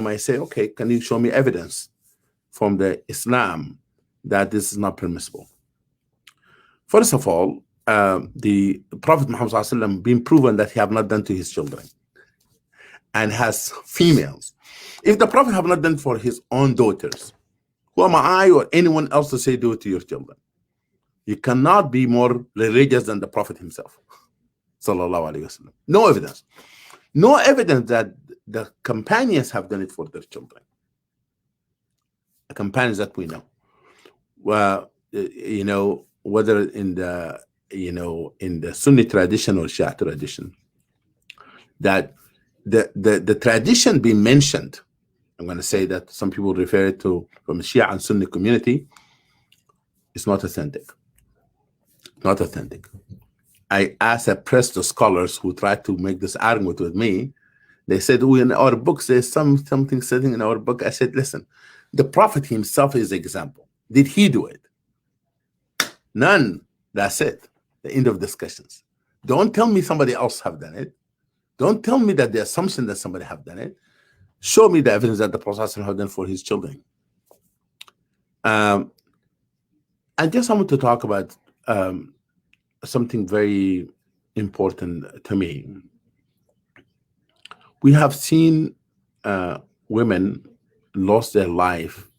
might say, okay, can you show me evidence from the Islam that this is not permissible? First of all, the Prophet Muhammad ﷺ been proven that he have not done to his children and has females. If the Prophet have not done for his own daughters, who am I or anyone else to say do it to your children? You cannot be more religious than the Prophet himself. Sallallahu Alaihi Wasallam. No evidence. No evidence that the companions have done it for their children. The companions that we know. Well, you know, whether in the, you know, in the Sunni tradition or Shia tradition, that the tradition being mentioned, I'm going to say that some people refer it to from the Shia and Sunni community, it's not authentic. Not authentic. I asked a press the scholars who tried to make this argument with me. They said, "Oh, in our books, there's something sitting in our book." I said, "Listen, the Prophet himself is the example. Did he do it? None. That's it. The end of discussions. Don't tell me somebody else have done it. Don't tell me that the assumption that somebody have done it. Show me the evidence that the Prophet have done for his children." I just want to talk about something very important to me. We have seen women lost their life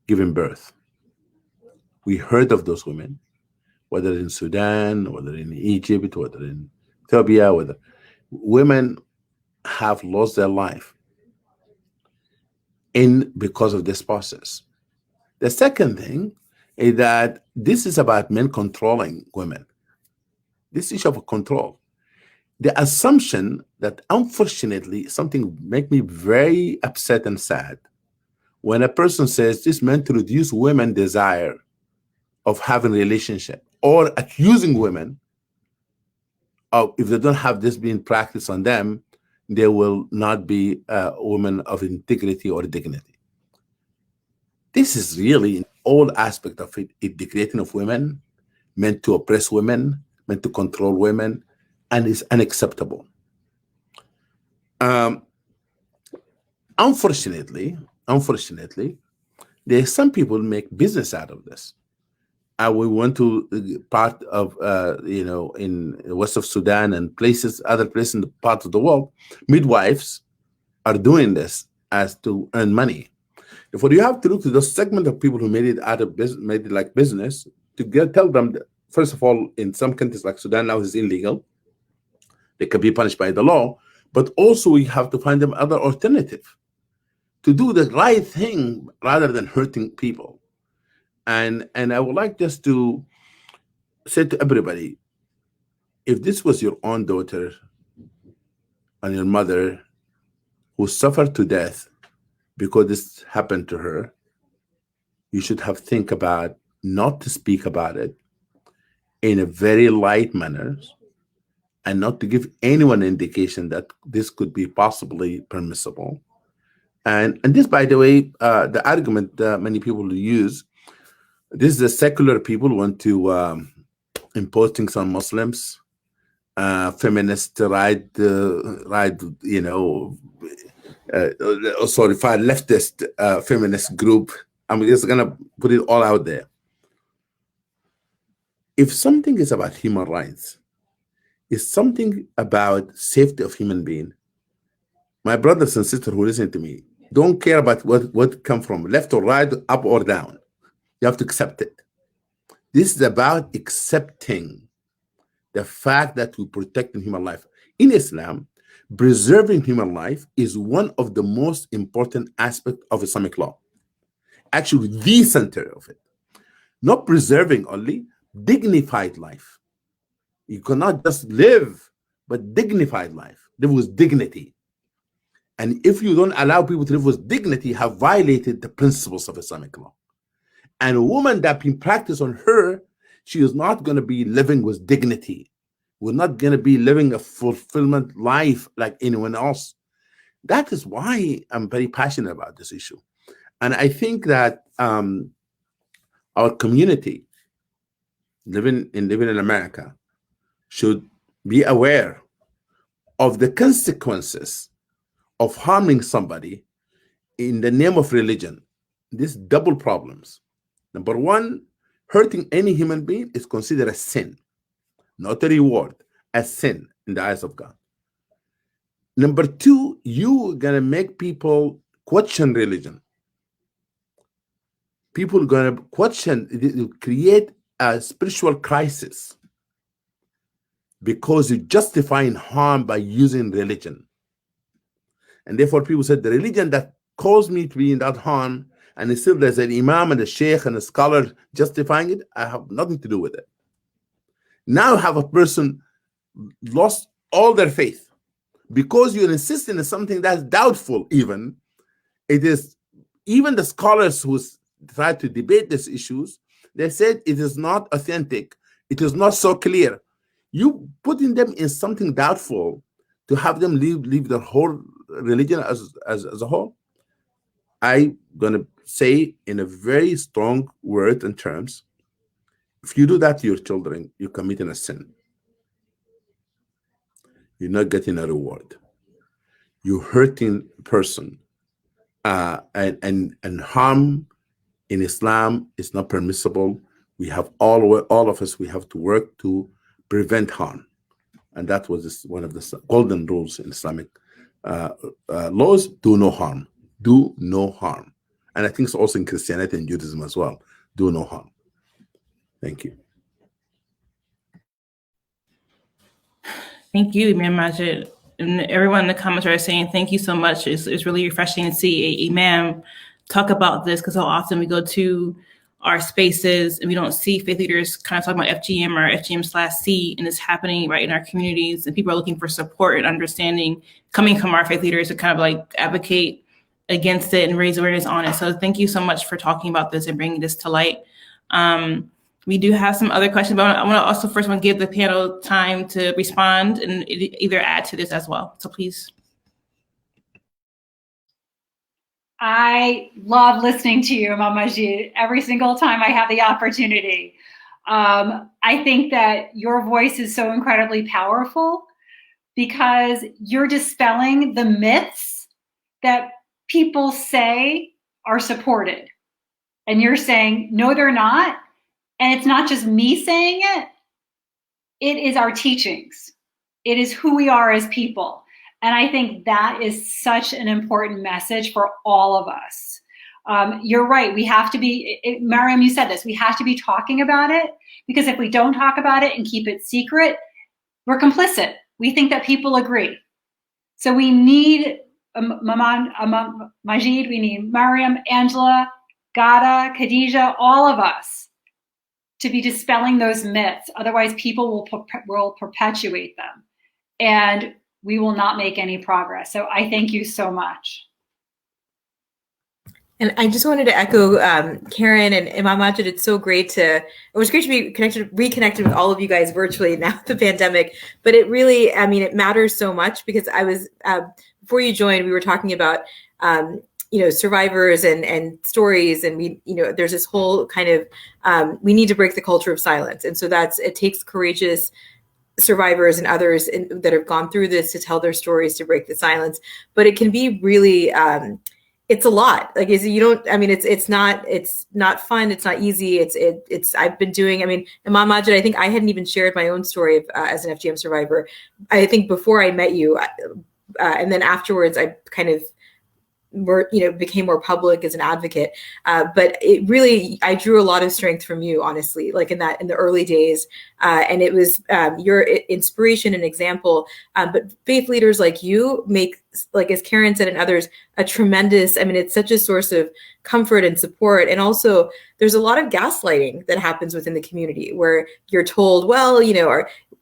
giving birth. We heard of those women, whether in Sudan, whether in Egypt, whether in Ethiopia, whether women have lost their life because of this process. The second thing is that this is about men controlling women. This issue of control. The assumption that, unfortunately, something make me very upset and sad when a person says this meant to reduce women's desire of having a relationship, or accusing women of, if they don't have this being practiced on them, they will not be women of integrity or dignity. This is really in all aspects of it, degrading of women, meant to oppress women, meant to control women, and is unacceptable. Unfortunately, there's some people make business out of this. We went to part of, you know, in the west of Sudan and places, other places in the part of the world, midwives are doing this as to earn money. Therefore, you have to look to the segment of people who made it out of business, made it like business, to tell them that, first of all, in some countries like Sudan now, it's illegal. They can be punished by the law, but also we have to find them other alternative to do the right thing rather than hurting people. And I would like just to say to everybody, if this was your own daughter and your mother who suffered to death because this happened to her, you should have think about not to speak about it in a very light manner and not to give anyone indication that this could be possibly permissible. And this, by the way, the argument that many people use, this is the secular people want to impose things on Muslims, feminists right, you know, sorry, far leftist feminist group. I'm just gonna put it all out there. If something is about human rights, it's something about safety of human being. My brothers and sisters who listen to me, don't care about what come from left or right, up or down. You have to accept it. This is about accepting the fact that we protect human life. In Islam, preserving human life is one of the most important aspects of Islamic law. Actually, the center of it. Not preserving only, dignified life. You cannot just live, but dignified life. Live with dignity. And if you don't allow people to live with dignity, you have violated the principles of Islamic law. And a woman that been practiced on her, she is not going to be living with dignity. We're not going to be living a fulfillment life like anyone else. That is why I'm very passionate about this issue. And I think that our community living in America should be aware of the consequences of harming somebody in the name of religion. These double problems. Number one, hurting any human being is considered a sin, not a reward, a sin in the eyes of God. Number two, you're gonna make people question religion. People are gonna question, create a spiritual crisis because you're justifying harm by using religion. And therefore people said the religion that caused me to be in that harm, and still there's an imam and a sheikh and a scholar justifying it, I have nothing to do with it. Now have a person lost all their faith because you're insisting on something that's doubtful. Even it is, even the scholars who try to debate these issues, they said it is not authentic, it is not so clear. You putting them in something doubtful to have them leave their whole religion as a whole. I'm gonna say in a very strong word and terms, if you do that to your children, you're committing a sin. You're not getting a reward. You're hurting a person, and harm in Islam is not permissible. We have all of us, we have to work to prevent harm, and that was one of the golden rules in Islamic laws: do no harm, do no harm. And I think it's also in Christianity and Judaism as well: do no harm. Thank you. Thank you, Imam Majid. And everyone in the comments are saying thank you so much. It's really refreshing to see a imam talk about this, because so often we go to our spaces and we don't see faith leaders kind of talking about FGM or FGM/C, and it's happening right in our communities, and people are looking for support and understanding coming from our faith leaders to kind of like advocate against it and raise awareness on it. So thank you so much for talking about this and bringing this to light. We do have some other questions, but I want to also first want to give the panel time to respond and either add to this as well. So please. I love listening to you, Imam Majid, every single time I have the opportunity. I think that your voice is so incredibly powerful because you're dispelling the myths that people say are supported. And you're saying, no, they're not. And it's not just me saying it. It is our teachings. It is who we are as people. And I think that is such an important message for all of us. You're right. We have to be, Mariam, you said this, we have to be talking about it, because if we don't talk about it and keep it secret, we're complicit. We think that people agree. So we need Majid, we need Mariam, Angela, Gada, Khadija, all of us to be dispelling those myths. Otherwise, people will perpetuate them, and we will not make any progress. So I thank you so much. And I just wanted to echo Karen and Imam Majid. It was great to be reconnected with all of you guys virtually now with the pandemic. But it really, I mean, it matters so much, because I was, before you joined, we were talking about, survivors and stories. And there's this whole kind of, we need to break the culture of silence. And so it takes courageous survivors and others that have gone through this to tell their stories, to break the silence. But it can be really, it's a lot. Like, it's not fun. It's not easy. I've been doing, Imam Majid, I think I hadn't even shared my own story as an FGM survivor. I think before I met you, and then afterwards I kind of became more public as an advocate. But it really, I drew a lot of strength from you, honestly, like in the early days. And it was your inspiration and example. But faith leaders like you make, like as Karen said and others, a tremendous, it's such a source of comfort and support. And also there's a lot of gaslighting that happens within the community where you're told, well,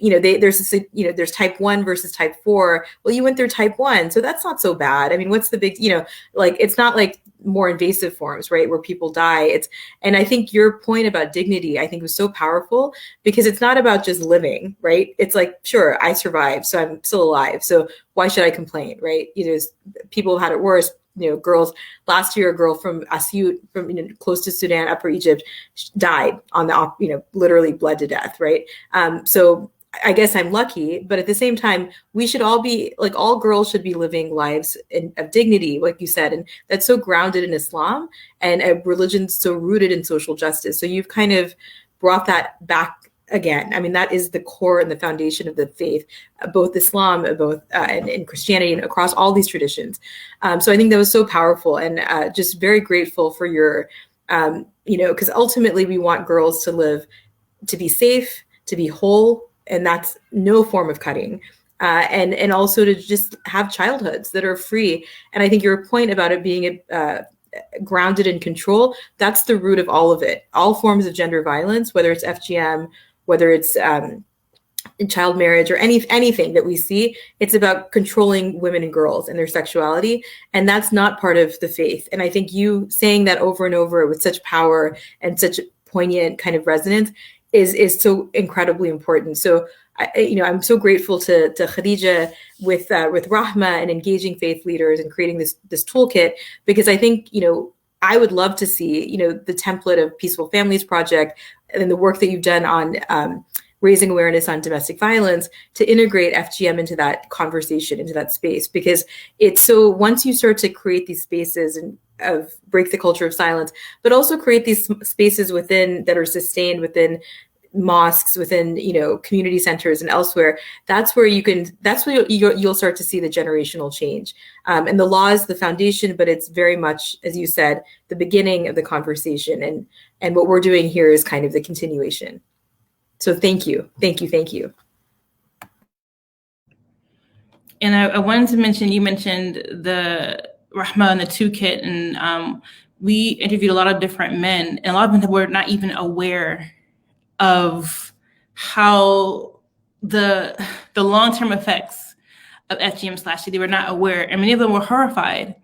there's type 1 versus type 4. Well, you went through type 1, so that's not so bad. What's the big, it's not like more invasive forms, right, where people die. And I think your point about dignity, I think, was so powerful, because it's not about just living, right? It's like, sure, I survived, so I'm still alive, so why should I complain, right? People have had it worse. Girls, last year, a girl from Asyut, from close to Sudan, Upper Egypt, died on the, literally bled to death, right? So I guess I'm lucky, but at the same time, we should all be like, all girls should be living lives of dignity, like you said, and that's so grounded in Islam and a religion so rooted in social justice. So you've kind of brought that back again. I mean, that is the core and the foundation of the faith, both Islam, both and Christianity, and across all these traditions. So I think that was so powerful, and just very grateful for your, because ultimately we want girls to live, to be safe, to be whole, and that's no form of cutting. And also to just have childhoods that are free. And I think your point about it being grounded in control, that's the root of all of it. All forms of gender violence, whether it's FGM, whether it's child marriage or anything that we see, it's about controlling women and girls and their sexuality. And that's not part of the faith. And I think you saying that over and over with such power and such poignant kind of resonance is so incredibly important. So, I'm so grateful to Khadija with RAHMA and engaging faith leaders and creating this toolkit, because I think, I would love to see, the template of Peaceful Families Project and the work that you've done on raising awareness on domestic violence to integrate FGM into that conversation, into that space, because it's so, once you start to create these spaces and break the culture of silence, but also create these spaces within that are sustained within mosques, within community centers and elsewhere, that's where you'll start to see the generational change. And the law is the foundation, but it's very much, as you said, the beginning of the conversation, and what we're doing here is kind of the continuation. So thank you. And I wanted to mention, you mentioned the RAHMA and the toolkit, and we interviewed a lot of different men, and a lot of them were not even aware of how the long-term effects of FGM/C. They were not aware, and many of them were horrified.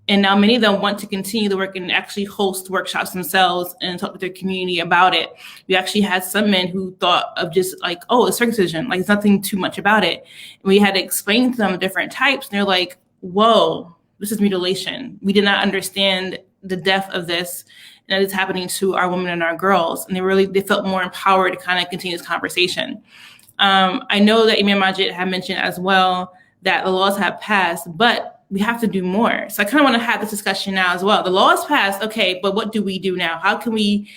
And now many of them want to continue the work and actually host workshops themselves and talk with their community about it. We actually had some men who thought of just like, oh, it's circumcision, like it's nothing too much about it. And we had to explain to them different types, and they're like, whoa, this is mutilation. We did not understand the depth of this, and that is happening to our women and our girls. And they felt more empowered to kind of continue this conversation. I know that Imam Majid had mentioned as well that the laws have passed, but we have to do more. So I kind of want to have this discussion now as well. The law is passed, okay, but what do we do now? How can we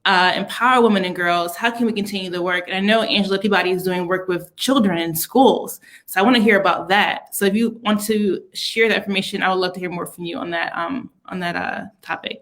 empower women and girls? How can we continue the work? And I know Angela Peabody is doing work with children in schools. So I want to hear about that. So if you want to share that information, I would love to hear more from you on that topic.